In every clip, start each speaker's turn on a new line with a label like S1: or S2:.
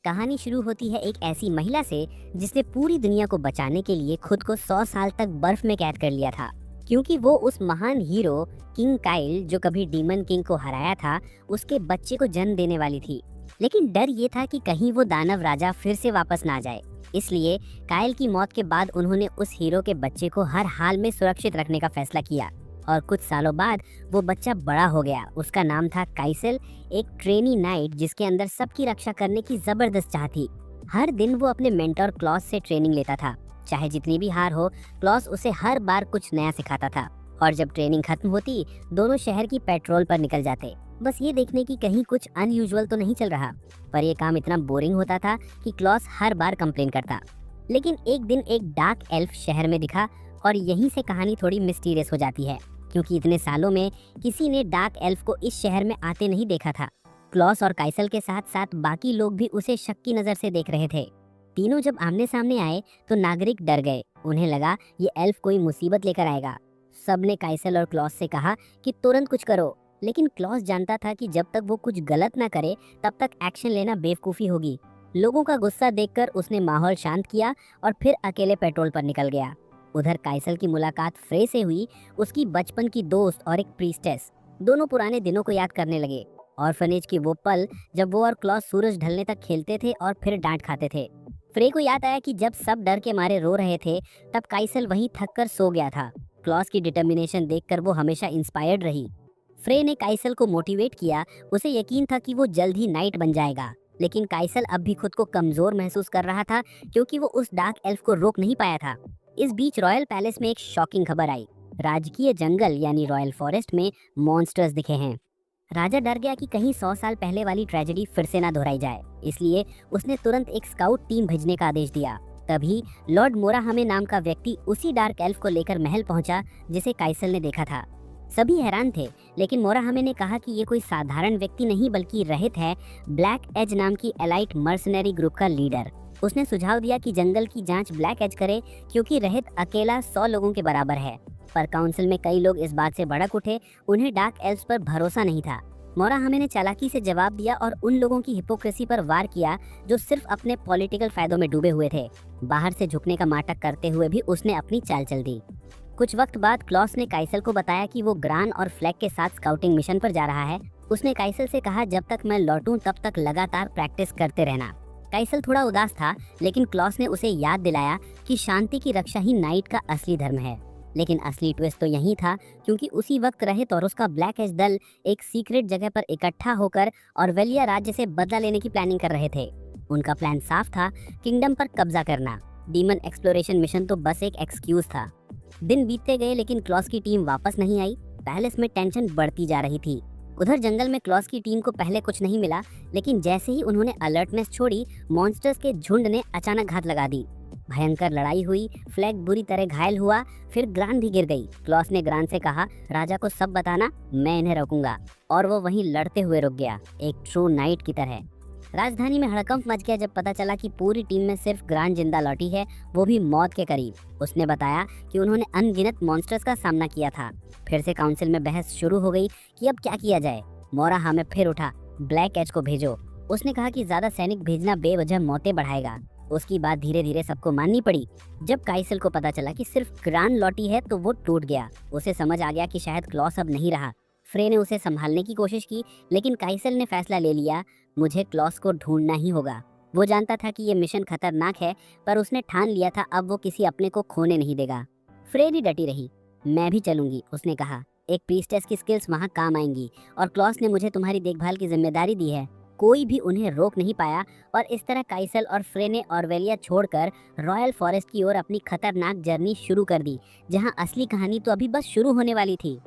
S1: कहानी शुरू होती है एक ऐसी महिला से जिसने पूरी दुनिया को बचाने के लिए खुद को 100 साल तक बर्फ में कैद कर लिया था, क्योंकि वो उस महान हीरो किंग काइल, जो कभी डीमन किंग को हराया था, उसके बच्चे को जन्म देने वाली थी। लेकिन डर ये था कि कहीं वो दानव राजा फिर से वापस ना जाए। इसलिए काइल की मौत के बाद उन्होंने उस हीरो के बच्चे को हर हाल में सुरक्षित रखने का फैसला किया। और कुछ सालों बाद वो बच्चा बड़ा हो गया। उसका नाम था काइसल, एक ट्रेनी नाइट जिसके अंदर सबकी रक्षा करने की जबरदस्त चाह थी। हर दिन वो अपने मेंटर क्लॉस से ट्रेनिंग लेता था। चाहे जितनी भी हार हो, क्लॉस उसे हर बार कुछ नया सिखाता था। और जब ट्रेनिंग खत्म होती, दोनों शहर की पेट्रोल पर निकल जाते, बस ये देखने की कहीं कुछ अनयूजुअल तो नहीं चल रहा। पर यह काम इतना बोरिंग होता था कि क्लॉस हर बार कंप्लेन करता। लेकिन एक दिन एक डार्क एल्फ शहर में दिखा, और यहीं से कहानी थोड़ी मिस्टीरियस हो जाती है, क्योंकि इतने सालों में किसी ने डार्क एल्फ को इस शहर में आते नहीं देखा था। क्लॉस और काइसल के साथ साथ बाकी लोग भी उसे शक की नजर से देख रहे थे। तीनों जब आमने सामने आए तो नागरिक डर गए। उन्हें लगा ये एल्फ कोई मुसीबत लेकर आएगा। सबने काइसल और क्लॉस से कहा कि तुरंत कुछ करो, लेकिन क्लॉस जानता था कि जब तक वो कुछ गलत ना करे तब तक एक्शन लेना बेवकूफ़ी होगी। लोगों का गुस्सा देखकर उसने माहौल शांत किया और फिर अकेले पेट्रोल पर निकल गया। उधर काइसल की मुलाकात फ्रे से हुई। उसकी बचपन की दोस्त और एक प्रीस्टेस दोनों पुराने दिनों को याद करने लगे। ऑर्फनेज की वो पल जब वो और क्लॉस सूरज ढलने तक खेलते थे और फिर डांट खाते थे। फ्रे को याद आया कि जब सब डर के मारे रो रहे थे तब काइसल वहीं थक कर सो गया था। क्लॉस की डिटर्मिनेशन देखकर वो हमेशा इंस्पायर्ड रही। फ्रे ने काइसल को मोटिवेट किया। उसे यकीन था कि वो जल्द ही नाइट बन जाएगा। लेकिन काइसल अब भी खुद को कमजोर महसूस कर रहा था, क्योंकि वो उस डार्क एल्फ को रोक नहीं पाया था। इस बीच रॉयल पैलेस में एक शॉकिंग खबर आई। राजकीय जंगल यानी रॉयल फॉरेस्ट में मॉन्स्टर्स दिखे हैं। राजा डर गया कि कहीं 100 साल पहले वाली ट्रेजेडी फिर से ना दोहराई जाए, इसलिए उसने तुरंत एक स्काउट टीम भेजने का आदेश दिया। तभी लॉर्ड मोराहामे नाम का व्यक्ति उसी डार्क एल्फ को लेकर महल पहुंचा जिसे काइसल ने देखा था। सभी हैरान थे, लेकिन मोराहामे ने कहा कि ये कोई साधारण व्यक्ति नहीं बल्कि रहित है, ब्लैक एज नाम की एलाइट मर्सनरी ग्रुप का लीडर। उसने सुझाव दिया कि जंगल की जांच ब्लैक एज करे, क्योंकि रहित अकेला 100 लोगों के बराबर है। पर काउंसिल में कई लोग इस बात से भड़क उठे। उन्हें डार्क एल्व्स पर भरोसा नहीं था। मोराहामे ने चालाकी से जवाब दिया और उन लोगों की हिपोक्रेसी पर वार किया जो सिर्फ अपने पॉलिटिकल फायदों में डूबे हुए थे। बाहर से झुकने का नाटक करते हुए भी उसने अपनी चाल चल दी। कुछ वक्त बाद क्लॉस ने काइसल को बताया कि वो ग्रान और फ्लैग के साथ स्काउटिंग मिशन पर जा रहा है। उसने काइसल से कहा, जब तक मैं लौटूं तब तक लगातार प्रैक्टिस करते रहना। काइसल थोड़ा उदास था, लेकिन क्लॉस ने उसे याद दिलाया कि शांति की रक्षा ही नाइट का असली धर्म है। लेकिन असली ट्विस्ट तो यही था, क्योंकि उसी वक्त रहित और उसका ब्लैक एज दल एक सीक्रेट जगह पर इकट्ठा होकर ऑरवेलिया राज्य से बदला लेने की प्लानिंग कर रहे थे। उनका प्लान साफ था, किंगडम पर कब्जा करना। डीमन एक्सप्लोरेशन मिशन तो बस एक एक्सक्यूज था। दिन बीतते गए, लेकिन क्लॉस की टीम वापस नहीं आई। पैलेस में टेंशन बढ़ती जा रही थी। उधर जंगल में क्लॉस की टीम को पहले कुछ नहीं मिला, लेकिन जैसे ही उन्होंने अलर्टनेस छोड़ी, मॉन्स्टर्स के झुंड ने अचानक घात लगा दी। भयंकर लड़ाई हुई। फ्लैग बुरी तरह घायल हुआ, फिर ग्रान भी गिर गई। क्लॉस ने ग्रान से कहा, राजा को सब बताना, मैं इन्हें रोकूंगा। और वो वहीं लड़ते हुए रुक गया, एक ट्रू नाइट की तरह। राजधानी में हड़कंप मच गया जब पता चला कि पूरी टीम में सिर्फ ग्रान जिंदा लौटी है, वो भी मौत के करीब। उसने बताया कि उन्होंने अनगिनत मॉन्स्टर्स का सामना किया था। फिर से काउंसिल में बहस शुरू हो गई कि अब क्या किया जाए। मोराहामे फिर उठा, ब्लैक एज को भेजो। उसने कहा कि ज्यादा सैनिक भेजना बेवजह मौतें बढ़ाएगा। उसकी बात धीरे धीरे सबको माननी पड़ी। जब काइसल को पता चला कि सिर्फ ग्रान लौटी है तो वो टूट गया। उसे समझ आ गया कि शायद क्लॉस अब नहीं रहा। फ्रे ने उसे संभालने की कोशिश की, लेकिन काइसल ने फैसला ले लिया, मुझे क्लॉस को ढूंढना ही होगा। वो जानता था कि ये मिशन खतरनाक है, पर उसने ठान लिया था अब वो किसी अपने को खोने नहीं देगा। फ्रे भी डटी रही। मैं भी चलूंगी, उसने कहा। एक प्रीस्टेस की स्किल्स वहाँ काम आएंगी, और क्लॉस ने मुझे तुम्हारी देखभाल की जिम्मेदारी दी है। कोई भी उन्हें रोक नहीं पाया, और इस तरह काइसल और फ्रे ने ऑरवेलिया छोड़कर रॉयल फॉरेस्ट की ओर अपनी खतरनाक जर्नी शुरू कर दी, जहाँ असली कहानी तो अभी बस शुरू होने वाली थी।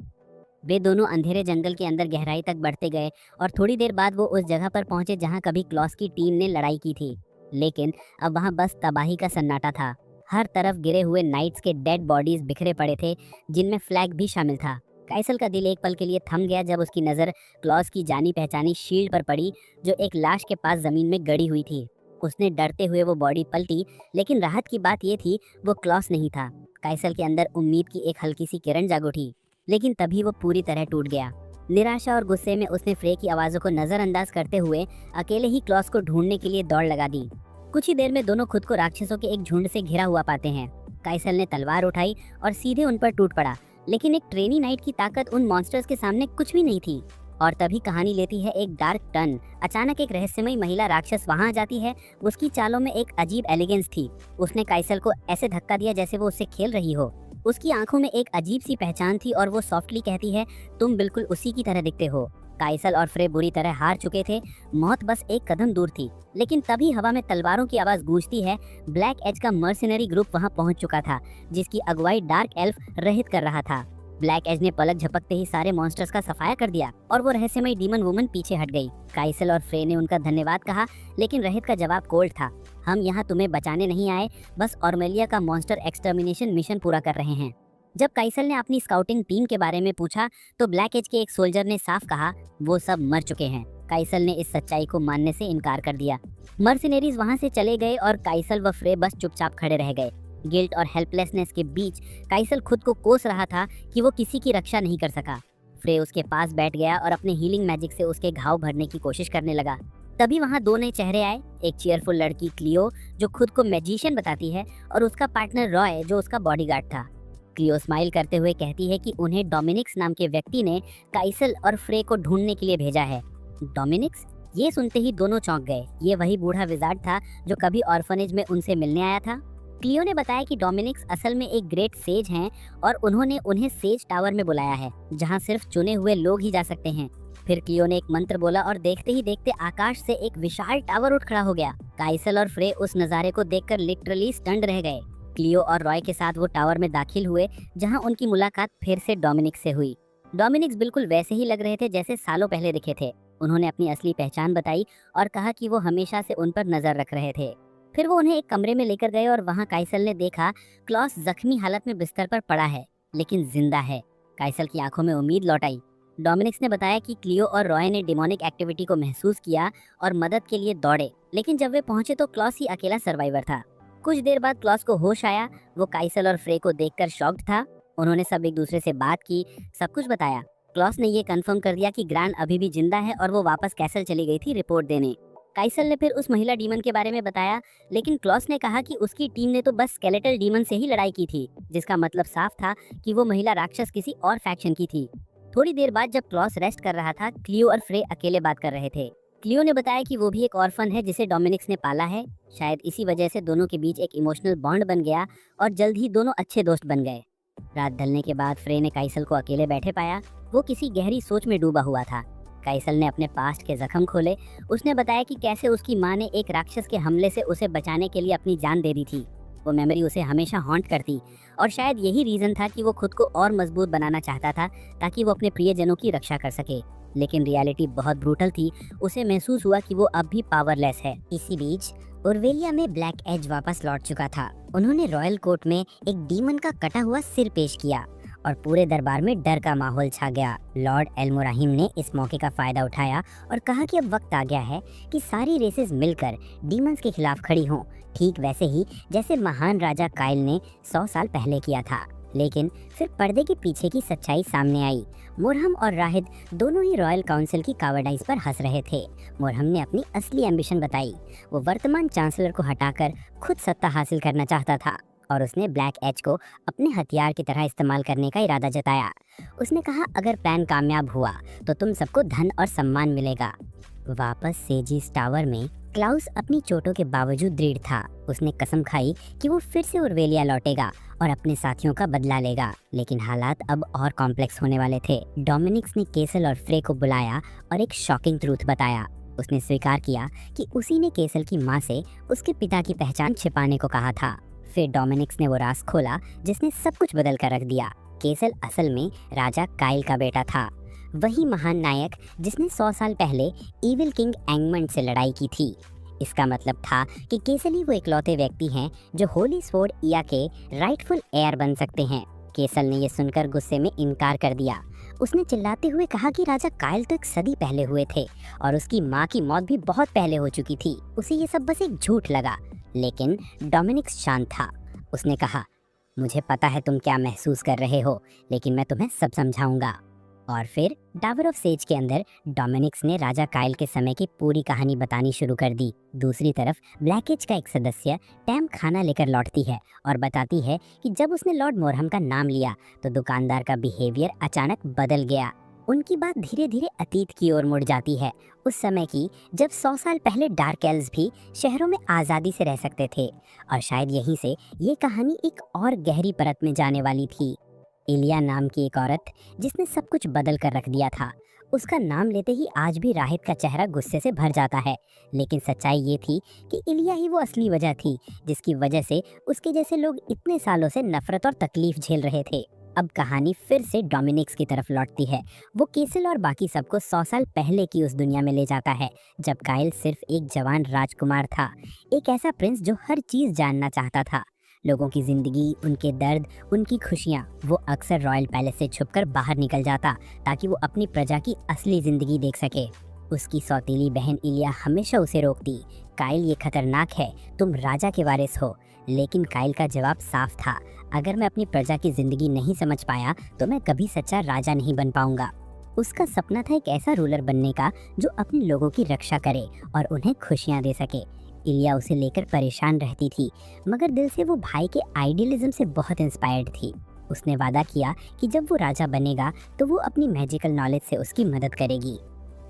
S1: वे दोनों अंधेरे जंगल के अंदर गहराई तक बढ़ते गए, और थोड़ी देर बाद वो उस जगह पर पहुंचे जहां कभी क्लॉस की टीम ने लड़ाई की थी। लेकिन अब वहां बस तबाही का सन्नाटा था। हर तरफ गिरे हुए नाइट्स के डेड बॉडीज बिखरे पड़े थे, जिनमें फ्लैग भी शामिल था। काइसल का दिल एक पल के लिए थम गया जब उसकी नज़र क्लॉस की जानी पहचानी शील्ड पर पड़ी, जो एक लाश के पास जमीन में गड़ी हुई थी। उसने डरते हुए वो बॉडी पलटी, लेकिन राहत की बात यह थी, वो क्लॉस नहीं था। काइसल के अंदर उम्मीद की एक हल्की सी किरण जाग उठी, लेकिन तभी वो पूरी तरह टूट गया। निराशा और गुस्से में उसने फ्रे की आवाज़ों को नज़रअंदाज करते हुए अकेले ही क्लॉस को ढूंढने के लिए दौड़ लगा दी। कुछ ही देर में दोनों खुद को राक्षसों के एक झुंड से घिरा हुआ पाते हैं। काइसल ने तलवार उठाई और सीधे उन पर टूट पड़ा, लेकिन एक ट्रेनी नाइट की ताकत उन मॉन्स्टर्स के सामने कुछ भी नहीं थी। और तभी कहानी लेती है एक डार्क टर्न। अचानक एक रहस्यमयी महिला राक्षस वहां आ जाती है। उसकी चालों में एक अजीब एलिगेंस थी। उसने काइसल को ऐसे धक्का दिया जैसे वो उससे खेल रही हो। उसकी आंखों में एक अजीब सी पहचान थी और वो सॉफ्टली कहती है, तुम बिल्कुल उसी की तरह दिखते हो। काइसल और फ्रे बुरी तरह हार चुके थे। मौत बस एक कदम दूर थी। लेकिन तभी हवा में तलवारों की आवाज गूंजती है। ब्लैक एज का मर्सिनरी ग्रुप वहां पहुंच चुका था, जिसकी अगुवाई डार्क एल्फ रहित कर रहा था। ब्लैक एज ने पलक झपकते ही सारे मॉन्स्टर्स का सफाया कर दिया और वो रहस्यमयी डीमन वुमन पीछे हट गई। काइसल और फ्रे ने उनका धन्यवाद कहा, लेकिन रहित का जवाब कोल्ड था। हम यहाँ तुम्हें बचाने नहीं आए, बस ऑर्मेलिया का मॉन्स्टर एक्सटर्मिनेशन मिशन पूरा कर रहे हैं। जब काइसल ने अपनी स्काउटिंग टीम के बारे में पूछा तो ब्लैक एज के एक सोल्जर ने साफ कहा, वो सब मर चुके हैं। काइसल ने इस सच्चाई को मानने से इनकार कर दिया। मर्सिनेरीज वहां से चले गए और काइसल व फ्रे बस चुपचाप खड़े रह गए। गिल्ट और हेल्पलेसनेस के बीच काइसल खुद को कोस रहा था कि वो किसी की रक्षा नहीं कर सका। फ्रे उसके पास बैठ गया और अपने हीलिंग मैजिक से उसके घाव भरने की कोशिश करने लगा। तभी वहां दो नए चेहरे आए। एक चीयरफुल लड़की क्लियो जो खुद को मैजिशियन बताती है, और उसका पार्टनर रॉय जो उसका बॉडीगार्ड था। क्लियो स्माइल करते हुए कहती है कि उन्हें डोमिनिक्स नाम के व्यक्ति ने काइसल और फ्रे को ढूंढने के लिए भेजा है। डोमिनिक्स? ये सुनते ही दोनों चौंक गए। ये वही बूढ़ा विजार्ड था जो कभी ऑर्फनेज में उनसे मिलने आया था। क्लियो ने बताया कि डोमिनिक्स असल में एक ग्रेट सेज हैं और उन्होंने उन्हें सेज टावर में बुलाया है, जहां सिर्फ चुने हुए लोग ही जा सकते हैं। फिर क्लियो ने एक मंत्र बोला और देखते ही देखते आकाश से एक विशाल टावर उठ खड़ा हो गया। काइसल और फ्रे उस नज़ारे को देखकर लिटरली स्टन्ड रह गए। क्लियो और रॉय के साथ वो टावर में दाखिल हुए, जहां उनकी मुलाकात फिर से डोमिनिक्स से हुई। डोमिनिक्स बिल्कुल वैसे ही लग रहे थे जैसे सालों पहले दिखे थे। उन्होंने अपनी असली पहचान बताई और कहा कि वो हमेशा से उन पर नजर रख रहे थे। फिर वो उन्हें एक कमरे में लेकर गए और वहां काइसल ने देखा क्लॉस जख्मी हालत में बिस्तर पर पड़ा है, लेकिन जिंदा है। काइसल की आंखों में उम्मीद लौट आई। डोमिनिक्स ने बताया कि क्लियो और रॉय ने डिमोनिक एक्टिविटी को महसूस किया और मदद के लिए दौड़े, लेकिन जब वे पहुंचे तो क्लॉस ही अकेला सर्वाइवर था। कुछ देर बाद क्लॉस को होश आया। वो काइसल और फ्रे को देखकर शॉक्ड था। उन्होंने सब एक दूसरे से बात की, सब कुछ बताया। क्लॉस ने ये कंफर्म कर दिया कि ग्रांड अभी भी जिंदा है और वो वापस कैसल चली गई थी रिपोर्ट देने। काइसल ने फिर उस महिला डीमन के बारे में बताया, लेकिन क्लॉस ने कहा कि उसकी टीम ने तो बस स्केलेटल डीमन से ही लड़ाई की थी, जिसका मतलब साफ था कि वो महिला राक्षस किसी और फैक्शन की थी। थोड़ी देर बाद जब क्लॉस रेस्ट कर रहा था, क्लियो और फ्रे अकेले बात कर रहे थे। क्लियो ने बताया कि वो भी एक ऑर्फन है जिसे डोमिनिक्स ने पाला है। शायद इसी वजह से दोनों के बीच एक इमोशनल बॉन्ड बन गया और जल्द ही दोनों अच्छे दोस्त बन गए। रात ढलने के बाद फ्रे ने काइसल को अकेले बैठे पाया। वो किसी गहरी सोच में डूबा हुआ था। काइसल ने अपने पास्ट के जख्म खोले। उसने बताया कि कैसे उसकी माँ ने एक राक्षस के हमले से उसे बचाने के लिए अपनी जान दे दी थी। वो मेमोरी उसे हमेशा हॉन्ट करती और शायद यही रीजन था कि वो खुद को और मजबूत बनाना चाहता था ताकि वो अपने प्रियजनों की रक्षा कर सके। लेकिन रियलिटी बहुत ब्रूटल थी। उसे महसूस हुआ कि वो अब भी पावरलेस है। इसी बीच ओरवेलिया में ब्लैक एज वापस लौट चुका था। उन्होंने रॉयल कोर्ट में एक डीमन का कटा हुआ सिर पेश किया और पूरे दरबार में डर का माहौल छा गया। लॉर्ड एल्मोराहिम ने इस मौके का फायदा उठाया और कहा कि अब वक्त आ गया है कि सारी रेसेस मिलकर डीमंस के खिलाफ खड़ी हों, ठीक वैसे ही जैसे महान राजा काइल ने 100 साल पहले किया था। लेकिन फिर पर्दे के पीछे की सच्चाई सामने आई। मुरहम और राहिद दोनों ही रॉयल काउंसिल की कावर्डाइज पर हंस रहे थे। मुरहम ने अपनी असली एम्बिशन बताई। वो वर्तमान चांसलर को हटाकर खुद सत्ता हासिल करना चाहता था और उसने ब्लैक एज को अपने हथियार की तरह इस्तेमाल करने का इरादा जताया। उसने कहा, अगर प्लान कामयाब हुआ तो तुम सबको धन और सम्मान मिलेगा। वापस सेजिस टावर में क्लाउस अपनी चोटों के बावजूद दृढ़ था। उसने कसम खाई कि वो फिर से ओरवेलिया लौटेगा और अपने साथियों का बदला लेगा। लेकिन हालात अब और कॉम्प्लेक्स होने वाले थे। डोमिनिक्स ने केसल और फ्रे को बुलाया और एक शॉकिंग ट्रूथ बताया। उसने स्वीकार किया कि उसी ने केसल की माँ से उसके पिता की पहचान छिपाने को कहा था। फिर डोमिनिक्स ने वो राज खोला जिसने सब कुछ बदल कर रख दिया। केसल असल में राजा काइल का बेटा था, वही महान नायक जिसने 100 साल पहले इविल किंग एंगमंड से लड़ाई की थी। इसका मतलब था कि केसल ही वो इकलौते व्यक्ति हैं जो होली स्वॉर्ड इया के राइटफुल हेयर बन सकते हैं। केसल ने ये सुनकर गुस्से में इनकार कर दिया। उसने चिल्लाते हुए कहा कि राजा काइल तो एक सदी पहले हुए थे और उसकी माँ की मौत भी बहुत पहले हो चुकी थी। उसे ये सब बस एक झूठ लगा। लेकिन डोमिनिक्स शांत था। उसने कहा, मुझे पता है तुम क्या महसूस कर रहे हो, लेकिन मैं तुम्हें सब समझाऊंगा। और फिर टावर ऑफ सेज के अंदर डोमिनिक्स ने राजा काइल के समय की पूरी कहानी बतानी शुरू कर दी। दूसरी तरफ ब्लैक एज का एक सदस्य टैम खाना लेकर लौटती है और बताती है कि जब उसने लॉर्ड मोरहम का नाम लिया तो दुकानदार का बिहेवियर अचानक बदल गया। उनकी बात धीरे धीरे अतीत की ओर मुड़ जाती है, उस समय की जब 100 साल पहले डार्क एल्व्स भी शहरों में आज़ादी से रह सकते थे। और शायद यहीं से ये कहानी एक और गहरी परत में जाने वाली थी। इलिया नाम की एक औरत जिसने सब कुछ बदल कर रख दिया था। उसका नाम लेते ही आज भी राहित का चेहरा गुस्से से भर जाता है, लेकिन सच्चाई ये थी कि इलिया ही वो असली वजह थी जिसकी वजह से उसके जैसे लोग इतने सालों से नफरत और तकलीफ झेल रहे थे। अब कहानी फिर से डोमिनिक्स की तरफ लौटती है। वो केसल और बाकी सबको 100 साल पहले की उस दुनिया में ले जाता है जब काइल सिर्फ एक जवान राजकुमार था, एक ऐसा प्रिंस जो हर चीज जानना चाहता था, लोगों की जिंदगी, उनके दर्द, उनकी खुशियाँ। वो अक्सर रॉयल पैलेस से छुपकर बाहर निकल जाता ताकि वो अपनी प्रजा की असली जिंदगी देख सके। उसकी सौतीली बहन इलिया हमेशा उसे रोकती, काइल ये खतरनाक है, तुम राजा के वारिस हो। लेकिन काइल का जवाब साफ था, अगर मैं अपनी प्रजा की जिंदगी नहीं समझ पाया तो मैं कभी सच्चा राजा नहीं बन पाऊंगा। उसका सपना था एक ऐसा रूलर बनने का जो अपने लोगों की रक्षा करे और उन्हें खुशियां दे सके। इलिया उसे लेकर परेशान रहती थी, मगर दिल से वो भाई के आइडियलिज्म से बहुत इंस्पायर्ड थी। उसने वादा किया कि जब वो राजा बनेगा तो वो अपनी मैजिकल नॉलेज से उसकी मदद करेगी।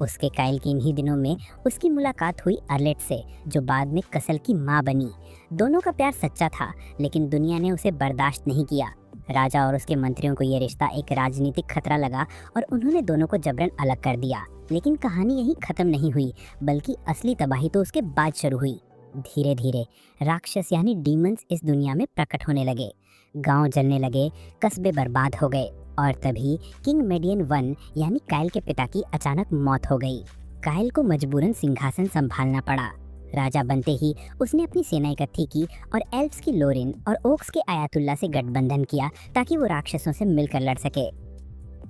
S1: उसके काइल के इन्हीं दिनों में उसकी मुलाकात हुई अर्लेट से, जो बाद में कसल की माँ बनी। दोनों का प्यार सच्चा था, लेकिन दुनिया ने उसे बर्दाश्त नहीं किया। राजा और उसके मंत्रियों को ये रिश्ता एक राजनीतिक खतरा लगा और उन्होंने दोनों को जबरन अलग कर दिया। लेकिन कहानी यहीं खत्म नहीं हुई, बल्कि असली तबाही तो उसके बाद शुरू हुई। धीरे धीरे राक्षस यानी डीमंस इस दुनिया में प्रकट होने लगे, गांव जलने लगे, कस्बे बर्बाद हो गए। और तभी किंग मेडियन वन यानी काइल के पिता की अचानक मौत हो गई। काइल को मजबूरन सिंहासन संभालना पड़ा। राजा बनते ही उसने अपनी सेना इकट्ठी की और एल्व्स की लोरिन और ओक्स के आयातुल्ला से गठबंधन किया ताकि वो राक्षसों से मिलकर लड़ सके।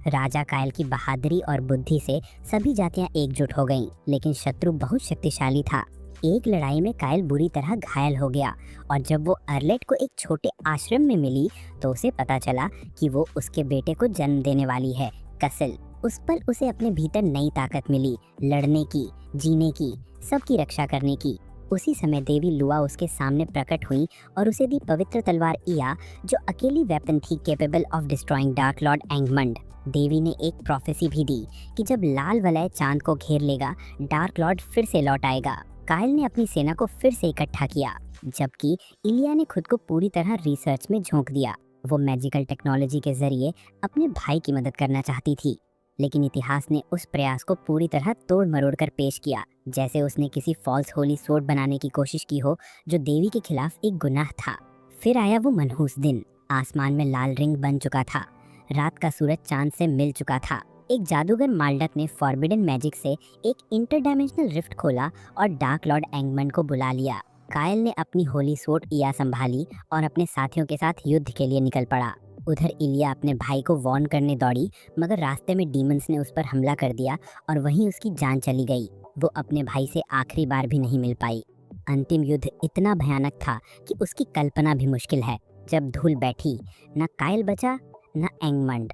S1: राजा काइल की बहादुरी और बुद्धि से सभी जातियां एकजुट हो गईं, लेकिन शत्रु बहुत शक्तिशाली था। एक लड़ाई में काइल बुरी तरह घायल हो गया और जब वो अर्लेट को एक छोटे आश्रम में मिली तो उसे पता चला कि वो उसके बेटे को जन्म देने वाली है, कसल। उस पर उसे अपने भीतर नई ताकत मिली, लड़ने की, जीने की, सबकी रक्षा करने की। उसी समय देवी लुआ उसके सामने प्रकट हुई और उसे दी पवित्र तलवार इया, जो अकेली वेपन थी capable of destroying dark lord एंगमंड। देवी ने एक प्रोफेसी भी दी कि जब लाल वलय चांद को घेर लेगा, डार्क लॉर्ड फिर से लौट आएगा। काइल ने अपनी सेना को फिर से इकट्ठा किया, जबकि इलिया ने खुद को पूरी तरह रिसर्च में झोंक दिया। वो मैजिकल टेक्नोलॉजी के जरिए अपने भाई की मदद करना चाहती थी, लेकिन इतिहास ने उस प्रयास को पूरी तरह तोड़ मरोड़ कर पेश किया, जैसे उसने किसी फॉल्स होली सोर्ड बनाने की कोशिश की हो, जो देवी के खिलाफ एक गुनाह था। फिर आया वो मनहूस दिन। आसमान में लाल रिंग बन चुका था, रात का सूरज चांद से मिल चुका था। एक जादूगर माल्डक ने फॉरबिडन मैजिक से एक इंटरडायमेंशनल रिफ्ट खोला और डार्क लॉर्ड एंगमंड को बुला लिया। काइल ने अपनी होली सोर्ड इया संभाली और अपने साथियों के साथ युद्ध के लिए निकल पड़ा। उधर इलिया अपने भाई को वॉर्न करने दौड़ी, मगर रास्ते में डीमंस ने उस पर हमला कर दिया और वहीं उसकी जान चली गई। वो अपने भाई से आखिरी बार भी नहीं मिल पाई। अंतिम युद्ध इतना भयानक था कि उसकी कल्पना भी मुश्किल है। जब धूल बैठी, न काइल बचा न एंगमंड,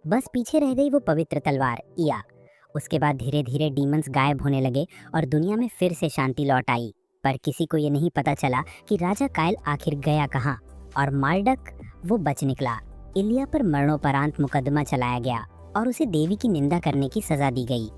S1: बस पीछे रह गई वो पवित्र तलवार इया। उसके बाद धीरे धीरे डीमंस गायब होने लगे और दुनिया में फिर से शांति लौट आई। पर किसी को ये नहीं पता चला कि राजा काइल आखिर गया कहाँ और माल्डक वो बच निकला। इलिया पर मरणोपरांत मुकदमा चलाया गया और उसे देवी की निंदा करने की सजा दी गई।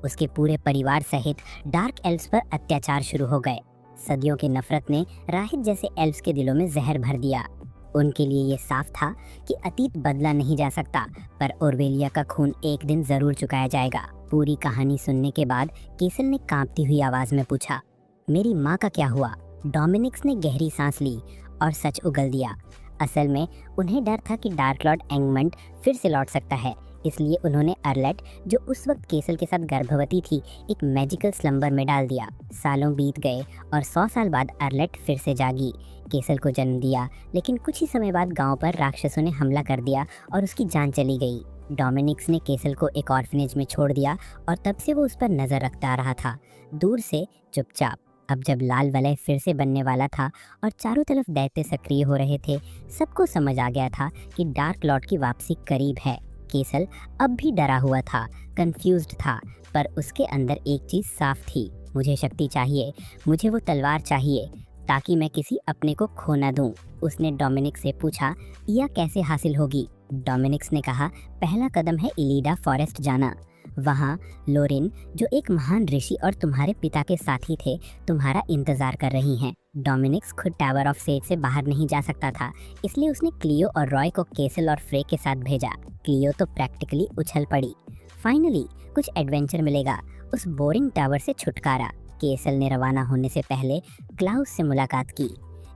S1: उसके पूरे परिवार सहित डार्क एल्व्स पर अत्याचार शुरू हो गए। सदियों की नफरत ने राहित जैसे एल्व्स के दिलों में जहर भर दिया। उनके लिए ये साफ था कि अतीत बदला नहीं जा सकता, पर ओरवेलिया का खून एक दिन जरूर चुकाया जाएगा। पूरी कहानी सुनने के बाद केसल ने कांपती हुई आवाज में पूछा, मेरी माँ का क्या हुआ? डोमिनिक्स ने गहरी सांस ली और सच उगल दिया। असल में उन्हें डर था कि डार्क लॉर्ड एंगमंड फिर से लौट सकता है, इसलिए उन्होंने अर्लेट, जो उस वक्त केसल के साथ गर्भवती थी, एक मैजिकल स्लम्बर में डाल दिया। सालों बीत गए और 100 साल बाद अर्लेट फिर से जागी, केसल को जन्म दिया। लेकिन कुछ ही समय बाद गांव पर राक्षसों ने हमला कर दिया और उसकी जान चली गई। डोमिनिक्स ने केसल को एक ऑर्फनेज में छोड़ दिया और तब से वो उस पर नजर रखता रहा था, दूर से, चुपचाप। अब जब लाल वलय फिर से बनने वाला था और चारों तरफ दैत्य सक्रिय हो रहे थे, सबको समझ आ गया था कि डार्क लॉर्ड की वापसी करीब है। केसल अब भी डरा हुआ था, कंफ्यूज्ड था, पर उसके अंदर एक चीज साफ थी, मुझे शक्ति चाहिए, मुझे वो तलवार चाहिए ताकि मैं किसी अपने को खो न दूं। उसने डोमिनिक से पूछा, यह कैसे हासिल होगी? डोमिनिक्स ने कहा, पहला कदम है इलीडा फॉरेस्ट जाना। वहाँ लोरिन, जो एक महान ऋषि और तुम्हारे पिता के साथी थे, तुम्हारा इंतजार कर रही हैं। डोमिनिक्स खुद टावर ऑफ सेज से बाहर नहीं जा सकता था, इसलिए उसने क्लियो और रॉय को केसल और फ्रे के साथ भेजा। क्लियो तो प्रैक्टिकली उछल पड़ी। फाइनली कुछ एडवेंचर मिलेगा, उस बोरिंग टावर से छुटकारा। केसल ने रवाना होने से पहले क्लाउस से मुलाकात की,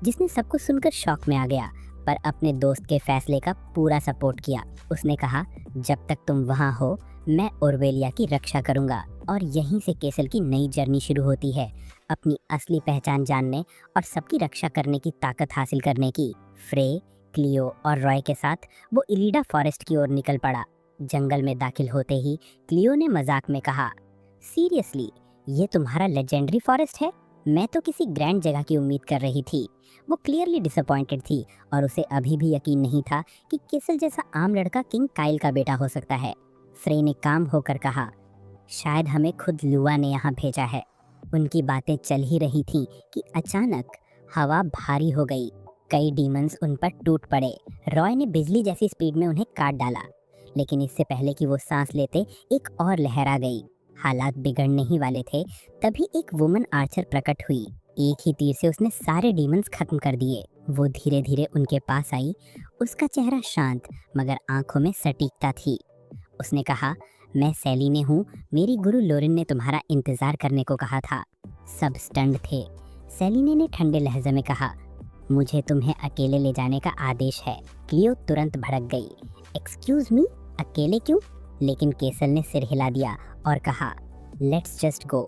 S1: जिसने सबको सुनकर शॉक में आ गया, पर अपने दोस्त के फैसले का पूरा सपोर्ट किया। उसने कहा, जब तक तुम वहाँ हो मैं ओरवेलिया की रक्षा करूंगा। और यहीं से केसल की नई जर्नी शुरू होती है, अपनी असली पहचान जानने और सबकी रक्षा करने की ताकत हासिल करने की। फ्रे, क्लियो और रॉय के साथ वो इलीडा फॉरेस्ट की ओर निकल पड़ा। जंगल में दाखिल होते ही क्लियो ने मजाक में कहा, सीरियसली ये तुम्हारा लेजेंडरी फॉरेस्ट है? मैं तो किसी ग्रैंड जगह की उम्मीद कर रही थी। वो क्लियरली डिसअपॉइंटेड थी और उसे अभी भी यकीन नहीं था कि केसल जैसा आम लड़का किंग काइल का बेटा हो सकता है। फ्रे ने काम होकर कहा, शायद हमें खुद लुआ ने यहाँ भेजा है। उनकी बातें चल ही रही थीं कि अचानक हवा भारी हो गई। कई डीमंस उन पर टूट पड़े। रॉय ने बिजली जैसी स्पीड में उन्हें काट डाला, लेकिन इससे पहले कि वो सांस लेते एक और लहर आ गई। हालात बिगड़ने ही वाले थे, तभी एक वुमन आर्चर प्रकट हुई। एक ही तीर से उसने सारे डीमंस खत्म कर दिए। वो धीरे धीरे उनके पास आई। उसका चेहरा शांत मगर आंखों में सटीकता थी। उसने कहा, मैं सेलिने हूँ, मेरी गुरु लोरिन ने तुम्हारा इंतजार करने को कहा था। सब स्टंड थे। सेलिने ने ठंडे लहजे में कहा, मुझे तुम्हें अकेले ले जाने का आदेश है। क्लियो तुरंत भड़क गई, एक्सक्यूज मी, अकेले क्यों? लेकिन केसल ने सिर हिला दिया और कहा, लेट्स जस्ट गो।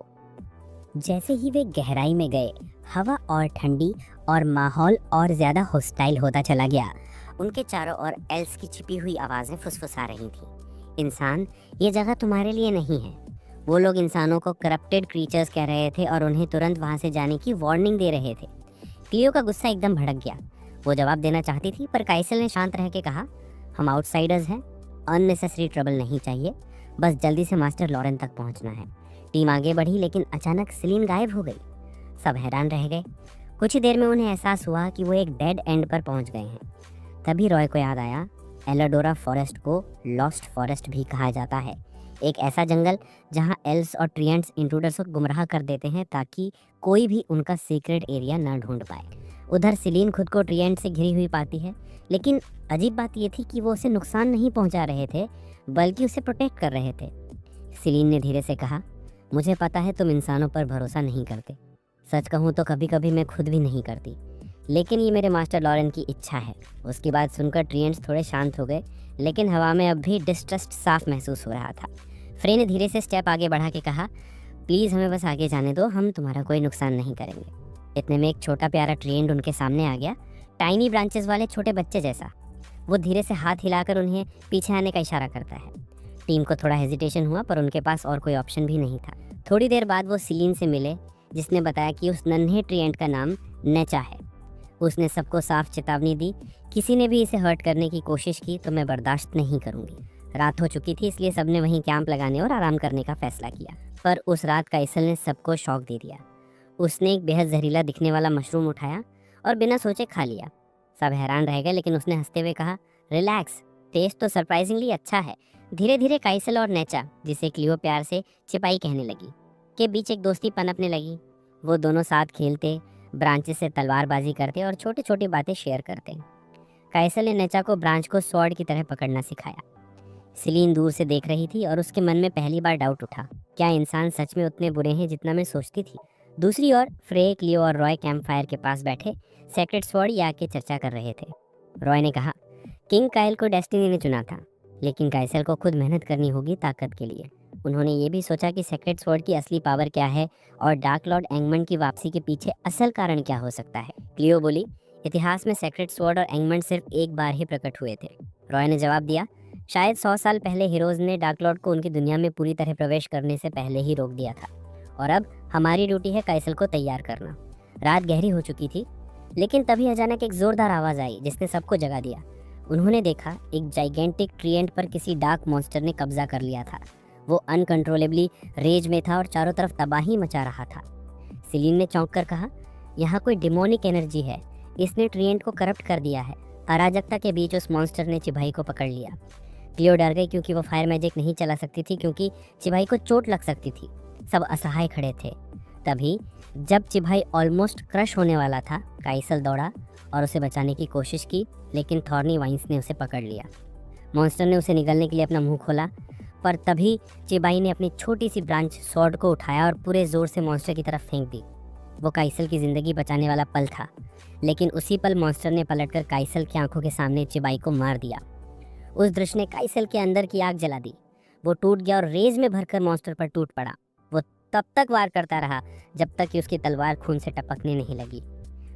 S1: जैसे ही वे गहराई में गए, हवा और ठंडी और माहौल और ज्यादा हॉस्टाइल होता चला गया। उनके चारों ओर एल्स की छिपी हुई आवाजें फुसफुसा रही थीं। इंसान, ये जगह तुम्हारे लिए नहीं है। वो लोग इंसानों को करप्टेड क्रीचर्स कह रहे थे और उन्हें तुरंत वहां से जाने की वार्निंग दे रहे थे। क्लियो का गुस्सा एकदम भड़क गया। वो जवाब देना चाहती थी, पर काइसल ने शांत रह के कहा, हम आउटसाइडर्स हैं, अननेसेसरी ट्रबल नहीं चाहिए, बस जल्दी से मास्टर लॉरेन तक पहुंचना है। टीम आगे बढ़ी, लेकिन अचानक सेलिन गायब हो गई। सब हैरान रह गए। कुछ ही देर में उन्हें एहसास हुआ कि वो एक डेड एंड पर पहुंच गए हैं। तभी रॉय को याद आया, एलाडोरा फॉरेस्ट को लॉस्ट फॉरेस्ट भी कहा जाता है। एक ऐसा जंगल जहां एल्व्स और ट्रिएंट्स इंट्रूडर्स को गुमराह कर देते हैं ताकि कोई भी उनका सीक्रेट एरिया ना ढूंढ पाए। उधर सेलिन खुद को ट्रिएंट से घिरी हुई पाती है, लेकिन अजीब बात यह थी कि वो उसे नुकसान नहीं पहुंचा रहे थे, बल्कि उसे प्रोटेक्ट कर रहे थे। सेलिन ने धीरे से कहा, मुझे पता है तुम इंसानों पर भरोसा नहीं करते। सच कहूँ तो कभी कभी मैं खुद भी नहीं करती, लेकिन ये मेरे मास्टर लॉरेन की इच्छा है। उसकी बात सुनकर ट्रिएंट्स थोड़े शांत हो गए, लेकिन हवा में अब भी डिस्ट्रस्ट साफ महसूस हो रहा था। फ्रे ने धीरे से स्टेप आगे बढ़ा के कहा, प्लीज़ हमें बस आगे जाने दो, हम तुम्हारा कोई नुकसान नहीं करेंगे। इतने में एक छोटा प्यारा ट्रिएंट उनके सामने आ गया, टाइनी ब्रांचेस वाले छोटे बच्चे जैसा। वो धीरे से हाथ हिलाकर उन्हें पीछे आने का इशारा करता है। टीम को थोड़ा हेजिटेशन हुआ, पर उनके पास और कोई ऑप्शन भी नहीं था। थोड़ी देर बाद वो सेलिन से मिले, जिसने बताया कि उस नन्हे ट्रिएंट का नाम नेचा है। उसने सबको साफ चेतावनी दी, किसी ने भी इसे हर्ट करने की कोशिश की तो मैं बर्दाश्त नहीं करूंगी। रात हो चुकी थी, इसलिए सबने वहीं कैंप लगाने और आराम करने का फैसला किया। पर उस रात काइसल ने सबको शॉक दे दिया। उसने एक बेहद जहरीला दिखने वाला मशरूम उठाया और बिना सोचे खा लिया। सब हैरान रह गए, लेकिन उसने हंसते हुए कहा, रिलैक्स, टेस्ट तो सरप्राइजिंगली अच्छा है। धीरे धीरे काइसल और नेचा, जिसे क्लियो प्यार से चिपाई कहने लगी, के बीच एक दोस्ती पनपने लगी। वो दोनों साथ खेलते, ब्रांचेस से तलवारबाजी करते और छोटी छोटी बातें शेयर करते। काइसल ने नेचा को ब्रांच को स्वॉर्ड की तरह पकड़ना सिखाया। सेलिन दूर से देख रही थी और उसके मन में पहली बार डाउट उठा, क्या इंसान सच में उतने बुरे हैं जितना मैं सोचती थी? दूसरी ओर फ्रे, क्लियो और रॉय कैंप फायर के पास बैठे सेक्रेट स्वॉर्ड या के चर्चा कर रहे थे। रॉय ने कहा, किंग काइल को डेस्टिनी ने चुना था, लेकिन काइसल को खुद मेहनत करनी होगी ताकत के लिए। उन्होंने ये भी सोचा कि सेक्रेट स्वॉर्ड की असली पावर क्या है और डार्क लॉर्ड एंगमंड की वापसी के पीछे असल कारण क्या हो सकता है। क्लियो बोली, इतिहास में सेक्रेट स्वॉर्ड और एंगमंड सिर्फ एक बार ही प्रकट हुए थे। रॉय ने जवाब दिया, शायद 100 साल पहले हीरोज ने डार्क लॉर्ड को उनकी दुनिया में पूरी तरह प्रवेश करने से पहले ही रोक दिया था, और अब हमारी ड्यूटी है काइसल को तैयार करना। रात गहरी हो चुकी थी, लेकिन तभी अचानक एक जोरदार आवाज़ आई जिसने सबको जगा दिया। उन्होंने देखा एक जाइगेंटिक ट्रीएंट पर किसी डार्क मॉन्स्टर ने कब्जा कर लिया था। वो अनकंट्रोलेबली रेज में था और चारों तरफ तबाही मचा रहा था। सेलिन ने चौंक कर कहा, यहाँ कोई डिमोनिक एनर्जी है, इसने ट्रीएंट को करप्ट कर दिया है। अराजकता के बीच उस मॉन्स्टर ने चिभाई को पकड़ लिया। क्लियो डर गई क्योंकि वो फायर मैजिक नहीं चला सकती थी, क्योंकि चिभाई को चोट लग सकती थी। सब असहाय खड़े थे। तभी जब चिभाई ऑलमोस्ट क्रश होने वाला था, काइसल दौड़ा और उसे बचाने की कोशिश की, लेकिन थॉर्नी वाइन्स ने उसे पकड़ लिया। मॉन्स्टर ने उसे निगलने के लिए अपना मुंह खोला, पर तभी चिबाई ने अपनी छोटी सी ब्रांच स्वॉर्ड को उठाया और पूरे जोर से मॉन्स्टर की तरफ फेंक दी। वो काइसल की जिंदगी बचाने वाला पल था, लेकिन उसी पल मॉन्स्टर ने पलटकर काइसल की आंखों के सामने चिबाई को मार दिया। उस दृश्य ने काइसल के अंदर की आग जला दी। वो टूट गया और रेज में भरकर मॉन्स्टर पर टूट पड़ा। वो तब तक वार करता रहा जब तक कि उसकी तलवार खून से टपकने नहीं लगी।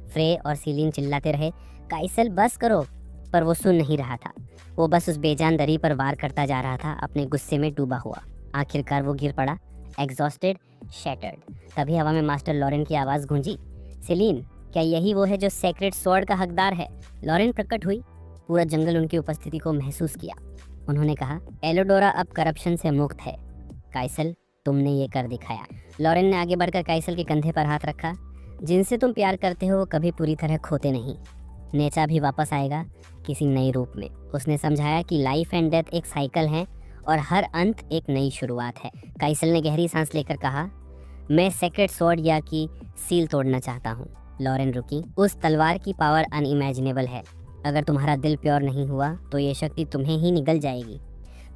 S1: फ्रे और सीलिन चिल्लाते रहे, काइसल बस करो, पर वो सुन नहीं रहा था। वो बस उस बेजान दरी पर वार करता जा रहा था, अपने गुस्से में डूबा हुआ। आखिरकार वो गिर पड़ा, एग्जॉस्टेड, शैटर्ड। तभी हवा में मास्टर लॉरेन की आवाज़ गूंजी, सेलिन, क्या यही वो है जो सेक्रेट स्वॉर्ड का हकदार है? लॉरेन प्रकट हुई। पूरा जंगल उनकी उपस्थिति को महसूस किया। उन्होंने कहा, एलोडोरा अब करप्शन से मुक्त है। काइसल, तुमने ये कर दिखाया। लॉरेन ने आगे बढ़कर काइसल के कंधे पर हाथ रखा। जिनसे तुम प्यार करते हो वो कभी पूरी तरह खोते नहीं। नेचा भी वापस आएगा किसी नए रूप में। उसने समझाया कि लाइफ एंड डेथ एक साइकिल है और हर अंत एक नई शुरुआत है। काइसल ने गहरी सांस लेकर कहा, मैं सेक्रेट स्वॉर्ड या की सील तोड़ना चाहता हूँ। लॉरेन रुकी। उस तलवार की पावर अनइमेजिनेबल है। अगर तुम्हारा दिल प्योर नहीं हुआ तो ये शक्ति तुम्हें ही निगल जाएगी।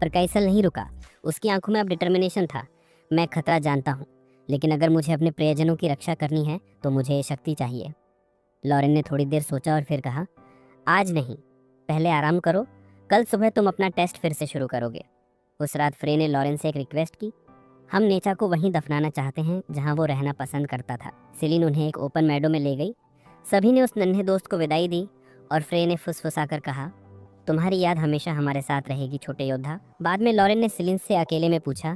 S1: पर काइसल नहीं रुका। उसकी आंखों में अब डिटर्मिनेशन था। मैं खतरा जानता हूँ, लेकिन अगर मुझे अपने प्रियजनों की रक्षा करनी है तो मुझे ये शक्ति चाहिए। लॉरेन ने थोड़ी देर सोचा और फिर कहा, आज नहीं, पहले आराम करो, कल सुबह तुम अपना टेस्ट फिर से शुरू करोगे। उस रात फ्रे ने लॉरेन से एक रिक्वेस्ट की, हम नेचा को वहीं दफनाना चाहते हैं जहां वो रहना पसंद करता था। सेलिन उन्हें एक ओपन मैडो में ले गई। सभी ने उस नन्हे दोस्त को विदाई दी और फ्रे ने फुसफुसाकर कहा, तुम्हारी याद हमेशा हमारे साथ रहेगी छोटे योद्धा। बाद में लॉरेन ने सेलिन से अकेले में पूछा,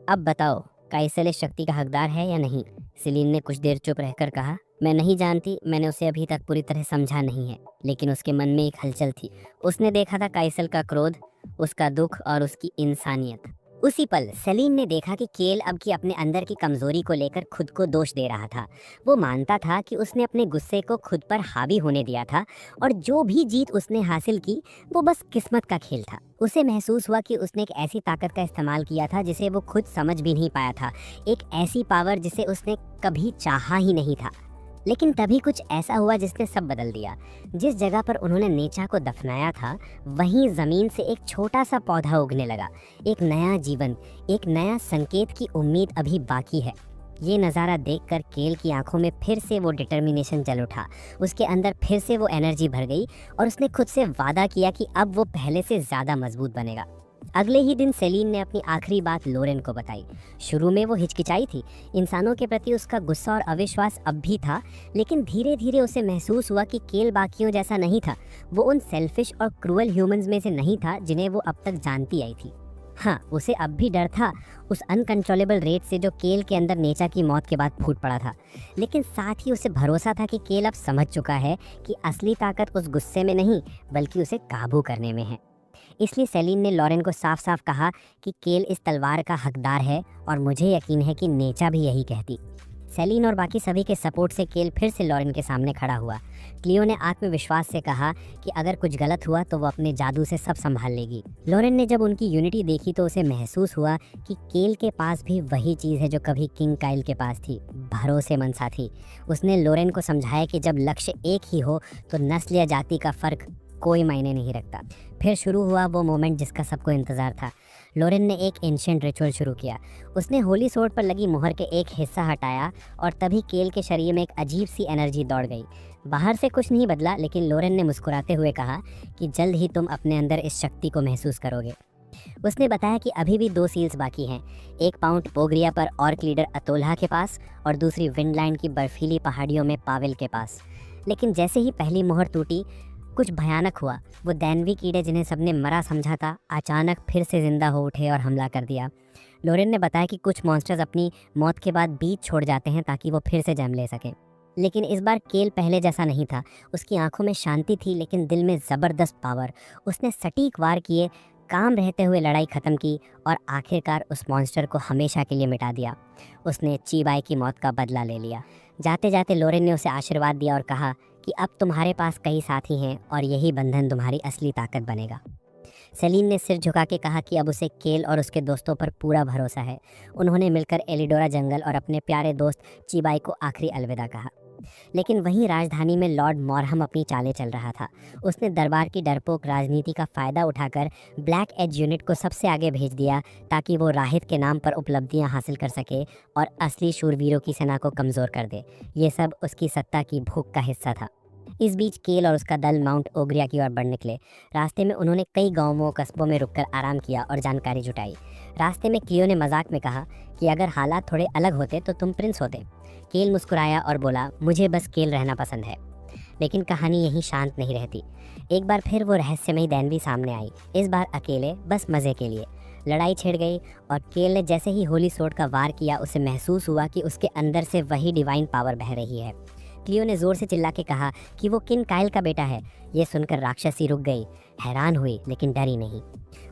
S1: अब बताओ, काइसल इस शक्ति का हकदार है या नहीं? सेलिन ने कुछ देर चुप रहकर कहा, मैं नहीं जानती, मैंने उसे अभी तक पूरी तरह समझा नहीं है, लेकिन उसके मन में एक हलचल थी। उसने देखा था काइसल का क्रोध, उसका दुख और उसकी इंसानियत। उसी पल सेलिन ने देखा कि केल अब की अपने अंदर की कमजोरी को लेकर खुद को दोष दे रहा था। वो मानता था कि उसने अपने गुस्से को खुद पर हावी होने दिया था और जो भी जीत उसने हासिल की वो बस किस्मत का खेल था। उसे महसूस हुआ कि उसने एक ऐसी ताकत का इस्तेमाल किया था जिसे वो खुद समझ भी नहीं पाया था, एक ऐसी पावर जिसे उसने कभी चाहा ही नहीं था। लेकिन तभी कुछ ऐसा हुआ जिसने सब बदल दिया। जिस जगह पर उन्होंने नेचा को दफनाया था, वहीं जमीन से एक छोटा सा पौधा उगने लगा। एक नया जीवन, एक नया संकेत की उम्मीद अभी बाकी है। ये नज़ारा देखकर केल की आंखों में फिर से वो डिटर्मिनेशन जल उठा। उसके अंदर फिर से वो एनर्जी भर गई और उसने खुद से वादा किया कि अब वो पहले से ज़्यादा मजबूत बनेगा। अगले ही दिन सेलिन ने अपनी आखिरी बात लोरेन को बताई। शुरू में वो हिचकिचाई थी, इंसानों के प्रति उसका गुस्सा और अविश्वास अब भी था, लेकिन धीरे धीरे उसे महसूस हुआ कि केल बाकियों जैसा नहीं था। वो उन सेल्फिश और क्रूअल ह्यूमंस में से नहीं था जिन्हें वो अब तक जानती आई थी। हाँ, उसे अब भी डर था उस अनकंट्रोलेबल रेट से जो केल के अंदर नेचा की मौत के बाद फूट पड़ा था, लेकिन साथ ही उसे भरोसा था कि केल अब समझ चुका है कि असली ताकत उस गुस्से में नहीं बल्कि उसे काबू करने में है। इसलिए सेलिन ने लॉरेन को साफ साफ कहा कि केल इस तलवार का हकदार है और मुझे यकीन है कि नेचा भी यही कहती। सेलिन और बाकी सभी के सपोर्ट से केल फिर से लॉरेन के सामने खड़ा हुआ। क्लियो ने आत्मविश्वास से कहा कि अगर कुछ गलत हुआ तो वो अपने जादू से सब संभाल लेगी। लॉरेन ने जब उनकी यूनिटी देखी तो उसे महसूस हुआ कि केल के पास भी वही चीज़ है जो कभी किंग काइल के पास थी, भरोसेमंद साथी। उसने लॉरेन को समझाया कि जब लक्ष्य एक ही हो तो नस्ल या जाति का फर्क कोई मायने नहीं रखता। फिर शुरू हुआ वो मोमेंट जिसका सबको इंतज़ार था। लॉरेन ने एक एंशिएंट रिचुअल शुरू किया। उसने होली सोर्ड पर लगी मुहर के एक हिस्सा हटाया और तभी केल के शरीर में एक अजीब सी एनर्जी दौड़ गई। बाहर से कुछ नहीं बदला, लेकिन लॉरेन ने मुस्कुराते हुए कहा कि जल्द ही तुम अपने अंदर इस शक्ति को महसूस करोगे। उसने बताया कि अभी भी 2 सील्स बाकी हैं, एक पाउंड पोग्रिया पर ऑर्क लीडर अतोल्हा के पास और दूसरी विंडलैंड की बर्फीली पहाड़ियों में पावेल के पास। लेकिन जैसे ही पहली मुहर टूटी कुछ भयानक हुआ। वो दैनवी कीड़े जिन्हें सबने मरा समझा था अचानक फिर से जिंदा हो उठे और हमला कर दिया। लॉरेन ने बताया कि कुछ मॉन्स्टर्स अपनी मौत के बाद बीच छोड़ जाते हैं ताकि वो फिर से जन्म ले सकें। लेकिन इस बार केल पहले जैसा नहीं था। उसकी आंखों में शांति थी लेकिन दिल में ज़बरदस्त पावर। उसने सटीक वार किए, काम रहते हुए लड़ाई ख़त्म की और आखिरकार उस मॉन्स्टर को हमेशा के लिए मिटा दिया। उसने चीबाई की मौत का बदला ले लिया। जाते जाते लोरेन ने उसे आशीर्वाद दिया और कहा कि अब तुम्हारे पास कई साथी हैं और यही बंधन तुम्हारी असली ताकत बनेगा। सेलिन ने सिर झुका के कहा कि अब उसे केल और उसके दोस्तों पर पूरा भरोसा है। उन्होंने मिलकर एलिडोरा जंगल और अपने प्यारे दोस्त चीबाई को आखिरी अलविदा कहा। लेकिन वहीं राजधानी में लॉर्ड मॉरहम अपनी चालें चल रहा था। उसने दरबार की डरपोक राजनीति का फ़ायदा उठाकर ब्लैक एज यूनिट को सबसे आगे भेज दिया ताकि वो राहित के नाम पर उपलब्धियां हासिल कर सके और असली शूरवीरों की सेना को कमज़ोर कर दे। ये सब उसकी सत्ता की भूख का हिस्सा था। इस बीच केल और उसका दल माउंट ओग्रिया की ओर बढ़ निकले। रास्ते में उन्होंने कई गांवों कस्बों में रुककर आराम किया और जानकारी जुटाई। रास्ते में क्लियो ने मजाक में कहा कि अगर हालात थोड़े अलग होते तो तुम प्रिंस होते। केल मुस्कुराया और बोला, मुझे बस केल रहना पसंद है। लेकिन कहानी यहीं शांत नहीं रहती। एक बार फिर वो रहस्यमयी दैनवी सामने आई, इस बार अकेले, बस मज़े के लिए। लड़ाई छिड़ गई और केल ने जैसे ही होली सोर्ड का वार किया उसे महसूस हुआ कि उसके अंदर से वही डिवाइन पावर बह रही है। क्लियो ने जोर से चिल्ला के कहा कि वो किंग काइल का बेटा है। ये सुनकर राक्षसी रुक गई, हैरान हुई लेकिन डरी नहीं।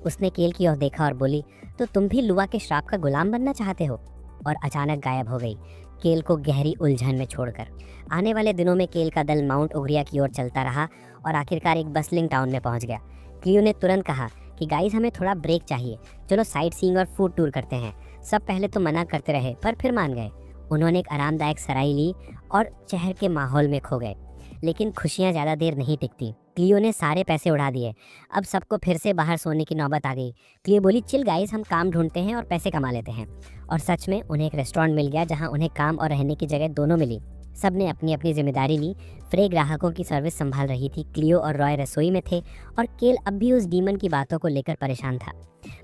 S1: उसने केल की ओर देखा और बोली, तो तुम भी लुआ के श्राप का गुलाम बनना चाहते हो? और अचानक गायब हो गई, केल को गहरी उलझन में छोड़कर। आने वाले दिनों में केल का दल माउंट ओग्रिया की ओर चलता रहा और आखिरकार एक बसलिंग टाउन में पहुंच गया। क्लियो ने तुरंत कहा कि गाइस, हमें थोड़ा ब्रेक चाहिए, चलो साइट सीइंग और फूड टूर करते हैं। सब पहले तो मना करते रहे पर फिर मान गए। उन्होंने एक आरामदायक सराय ली और शहर के माहौल में खो गए। लेकिन खुशियां ज़्यादा देर नहीं टिकती। क्लियो ने सारे पैसे उड़ा दिए। अब सबको फिर से बाहर सोने की नौबत आ गई। क्लियो बोली, चिल गाइस, हम काम ढूंढते हैं और पैसे कमा लेते हैं। और सच में उन्हें एक रेस्टोरेंट मिल गया जहां उन्हें काम और रहने की जगह दोनों मिली। सब ने अपनी अपनी जिम्मेदारी ली। फ्रे ग्राहकों की सर्विस संभाल रही थी, क्लियो और रॉय रसोई में थे और केल अब भी उस डीमन की बातों को लेकर परेशान था।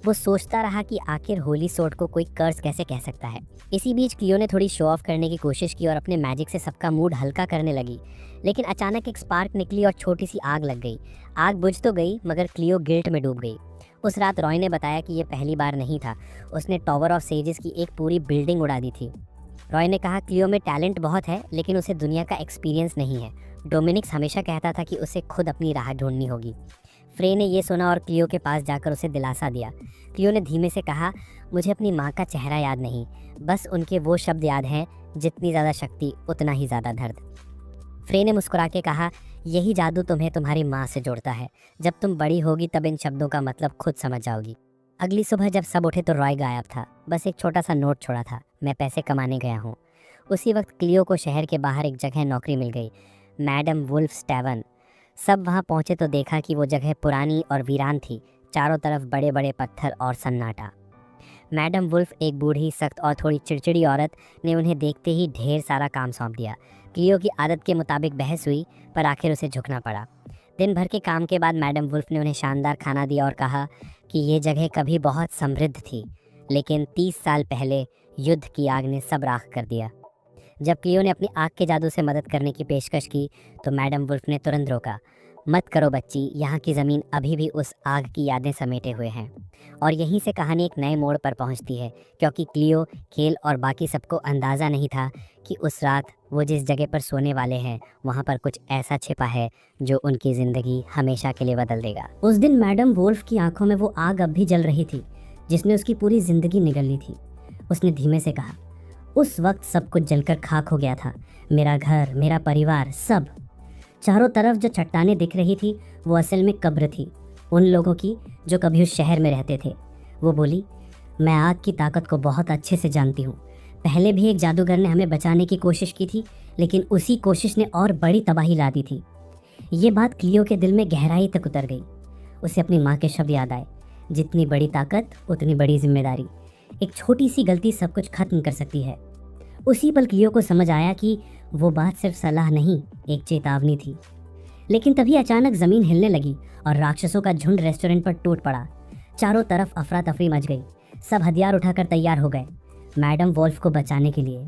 S1: वो सोचता रहा कि आखिर होली सोर्ड को कोई कर्ज कैसे कह सकता है। इसी बीच क्लियो ने थोड़ी शो ऑफ करने की कोशिश की और अपने मैजिक से सबका मूड हल्का करने लगी। लेकिन अचानक एक स्पार्क निकली और छोटी सी आग लग गई। आग बुझ तो गई मगर क्लियो गिल्ट में डूब गई। उस रात रॉय ने बताया कि ये पहली बार नहीं था। उसने टॉवर ऑफ सेजेस की एक पूरी बिल्डिंग उड़ा दी थी। रॉय ने कहा, क्लियो में टैलेंट बहुत है लेकिन उसे दुनिया का एक्सपीरियंस नहीं है। डोमिनिक्स हमेशा कहता था कि उसे खुद अपनी राह ढूंढनी होगी। फ्रे ने यह सुना और क्लियो के पास जाकर उसे दिलासा दिया। क्लियो ने धीमे से कहा, मुझे अपनी माँ का चेहरा याद नहीं, बस उनके वो शब्द याद हैं, जितनी ज़्यादा शक्ति उतना ही ज़्यादा दर्द। फ्रे ने मुस्कुरा के कहा, यही जादू तुम्हें तुम्हारी माँ से जोड़ता है। जब तुम बड़ी होगी तब इन शब्दों का मतलब खुद समझ जाओगी। अगली सुबह जब सब उठे तो रॉय गायब था। बस एक छोटा सा नोट छोड़ा था, मैं पैसे कमाने गया हूँ। उसी वक्त क्लियो को शहर के बाहर एक जगह नौकरी मिल गई, मैडम वुल्फ्स टैवर्न। सब वहाँ पहुँचे तो देखा कि वो जगह पुरानी और वीरान थी। चारों तरफ बड़े बड़े पत्थर और सन्नाटा। मैडम वुल्फ, एक बूढ़ी, सख्त और थोड़ी चिड़चिड़ी औरत, ने उन्हें देखते ही ढेर सारा काम सौंप दिया। क्लियो की आदत के मुताबिक बहस हुई पर आखिर उसे झुकना पड़ा। दिन भर के काम के बाद मैडम वुल्फ ने उन्हें शानदार खाना दिया और कहा कि ये जगह कभी बहुत समृद्ध थी लेकिन 30 साल पहले युद्ध की आग ने सब राख कर दिया। जब क्लियो ने अपनी आग के जादू से मदद करने की पेशकश की तो मैडम वुल्फ ने तुरंत रोका। मत करो बच्ची, यहाँ की ज़मीन अभी भी उस आग की यादें समेटे हुए हैं। और यहीं से कहानी एक नए मोड़ पर पहुँचती है, क्योंकि क्लियो, केल और बाकी सबको अंदाज़ा नहीं था कि उस रात वो जिस जगह पर सोने वाले हैं वहाँ पर कुछ ऐसा छिपा है जो उनकी ज़िंदगी हमेशा के लिए बदल देगा। उस दिन मैडम वुल्फ की आंखों में वो आग अब भी जल रही थी जिसने उसकी पूरी ज़िंदगी निगल ली थी। उसने धीमे से कहा, उस वक्त सब कुछ जलकर खाक हो गया था, मेरा घर, मेरा परिवार, सब। चारों तरफ जो चट्टानें दिख रही थी वो असल में कब्र थी, उन लोगों की जो कभी उस शहर में रहते थे। वो बोली, मैं आग की ताकत को बहुत अच्छे से जानती हूँ। पहले भी एक जादूगर ने हमें बचाने की कोशिश की थी लेकिन उसी कोशिश ने और बड़ी तबाही ला दी थी। ये बात क्लियो के दिल में गहराई तक उतर गई। उसे अपनी माँ के शब्द याद आए, जितनी बड़ी ताकत उतनी बड़ी जिम्मेदारी। एक छोटी सी गलती सब कुछ खत्म कर सकती है। उसी पल क्लियो को समझ आया कि वो बात सिर्फ सलाह नहीं, एक चेतावनी थी। लेकिन तभी अचानक ज़मीन हिलने लगी और राक्षसों का झुंड रेस्टोरेंट पर टूट पड़ा। चारों तरफ अफरा तफरी मच गई। सब हथियार उठाकर तैयार हो गए मैडम वुल्फ को बचाने के लिए।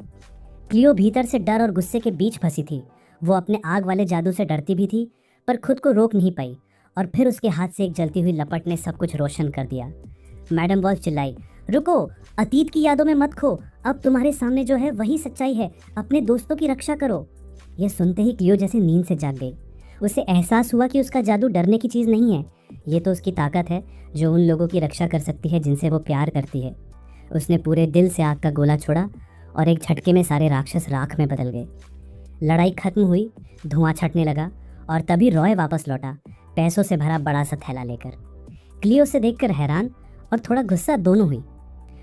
S1: क्लियो भीतर से डर और गुस्से के बीच फंसी थी। वो अपने आग वाले जादू से डरती भी थी पर खुद को रोक नहीं पाई। और फिर उसके हाथ से एक जलती हुई लपट ने सब कुछ रोशन कर दिया। मैडम वुल्फ चिल्लाई, रुको, अतीत की यादों में मत खो, अब तुम्हारे सामने जो है वही सच्चाई है, अपने दोस्तों की रक्षा करो। यह सुनते ही क्लियो जैसे नींद से जाग गई। उसे एहसास हुआ कि उसका जादू डरने की चीज़ नहीं है, ये तो उसकी ताकत है जो उन लोगों की रक्षा कर सकती है जिनसे वो प्यार करती है। उसने पूरे दिल से आग का गोला छोड़ा और एक झटके में सारे राक्षस राख में बदल गए। लड़ाई खत्म हुई, धुआं छटने लगा और तभी रॉय वापस लौटा, पैसों से भरा बड़ा सा थैला लेकर। क्लियो से देखकर हैरान और थोड़ा गुस्सा दोनों हुई।